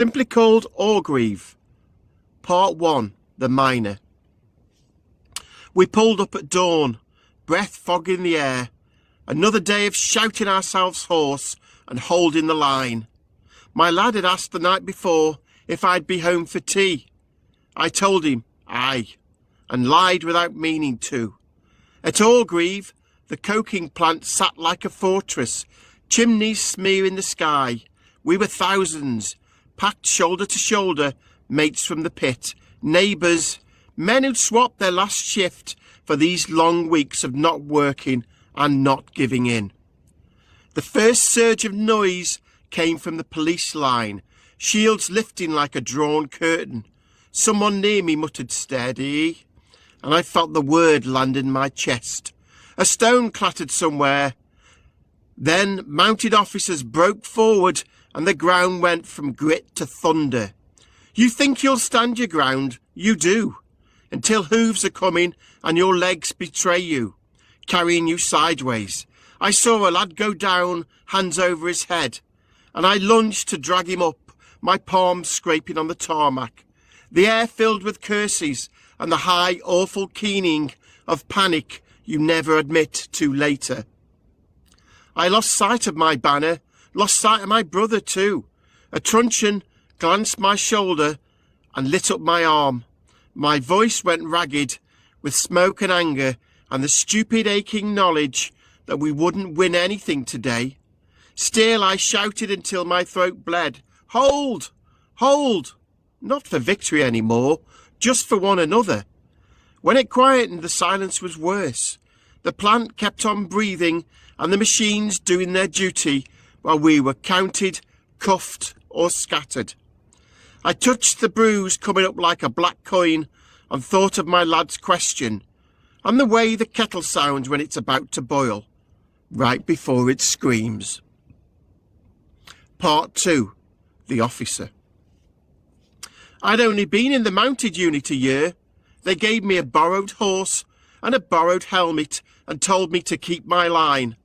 Simply called Orgreave. Part 1. The Miner. We pulled up at dawn, breath fog in the air. Another day of shouting ourselves hoarse and holding the line. My lad had asked the night before if I'd be home for tea. I told him aye, and lied without meaning to. At Orgreave, the coking plant sat like a fortress, chimneys smearing the sky. We were thousands, packed shoulder to shoulder, mates from the pit, neighbours, men who'd swapped their last shift for these long weeks of not working and not giving in. The first surge of noise came from the police line, shields lifting like a drawn curtain. Someone near me muttered steady, and I felt the word land in my chest. A stone clattered somewhere. Then mounted officers broke forward and the ground went from grit to thunder. You think you'll stand your ground, you do, until hooves are coming and your legs betray you, carrying you sideways. I saw a lad go down, hands over his head, and I lunged to drag him up, my palms scraping on the tarmac. The air filled with curses and the high, awful keening of panic you never admit to later. I lost sight of my banner, lost sight of my brother too. A truncheon glanced my shoulder and lit up my arm. My voice went ragged with smoke and anger and the stupid aching knowledge that we wouldn't win anything today. Still I shouted until my throat bled. Hold! Hold! Not for victory anymore, just for one another. When it quietened, the silence was worse. The plant kept on breathing and the machines doing their duty while we were counted, cuffed or scattered. I touched the bruise coming up like a black coin and thought of my lad's question and the way the kettle sounds when it's about to boil, right before it screams. Part 2. The Officer. I'd only been in the mounted unit a year. They gave me a borrowed horse and a borrowed helmet and told me to keep my line.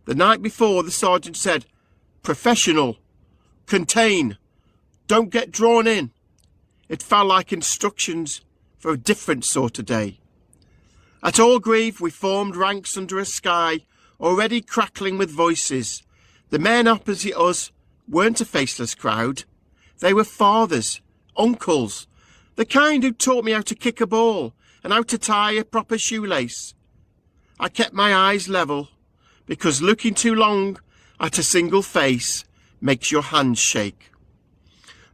The night before, the sergeant said, "Professional, contain, don't get drawn in." It felt like instructions for a different sort of day. At Orgreave, we formed ranks under a sky already crackling with voices. The men opposite us weren't a faceless crowd. They were fathers, uncles, the kind who taught me how to kick a ball and how to tie a proper shoelace. I kept my eyes level, because looking too long at a single face makes your hands shake.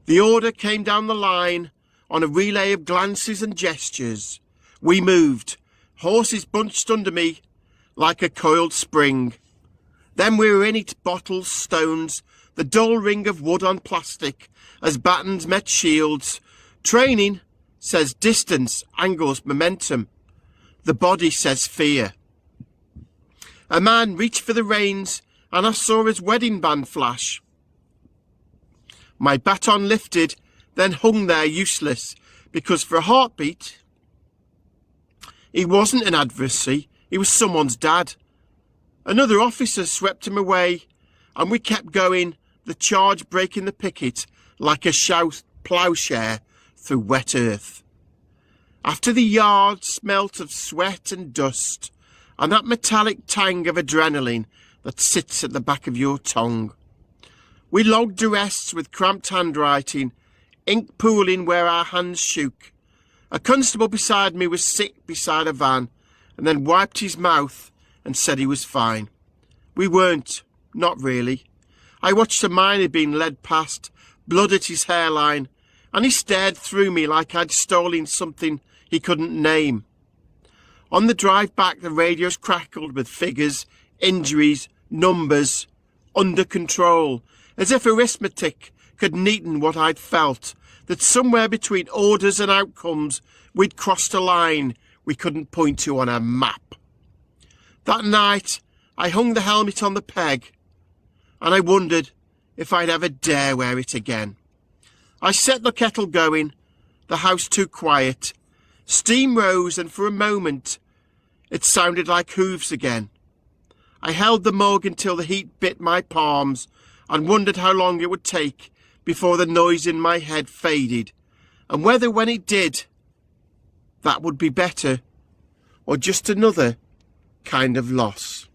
The order came down the line on a relay of glances and gestures. We moved, horses bunched under me like a coiled spring. Then we were in it, bottles, stones, the dull ring of wood on plastic as batons met shields. Training says distance angles momentum. The body says fear. A man reached for the reins and I saw his wedding band flash. My baton lifted, then hung there useless, because for a heartbeat, he wasn't an adversary, he was someone's dad. Another officer swept him away, and we kept going, the charge breaking the picket like a ploughshare through wet earth. After the yard smelt of sweat and dust, and that metallic tang of adrenaline that sits at the back of your tongue. We logged arrests with cramped handwriting, ink pooling where our hands shook. A constable beside me was sick beside a van, and then wiped his mouth and said he was fine. We weren't, not really. I watched a miner being led past, blood at his hairline, and he stared through me like I'd stolen something he couldn't name. On the drive back, the radios crackled with figures, injuries, numbers, under control, as if arithmetic could neaten what I'd felt, that somewhere between orders and outcomes we'd crossed a line we couldn't point to on a map. That night I hung the helmet on the peg, and I wondered if I'd ever dare wear it again. I set the kettle going, the house too quiet. Steam rose, and for a moment it sounded like hooves again. I held the mug until the heat bit my palms and wondered how long it would take before the noise in my head faded, and whether when it did, that would be better, or just another kind of loss.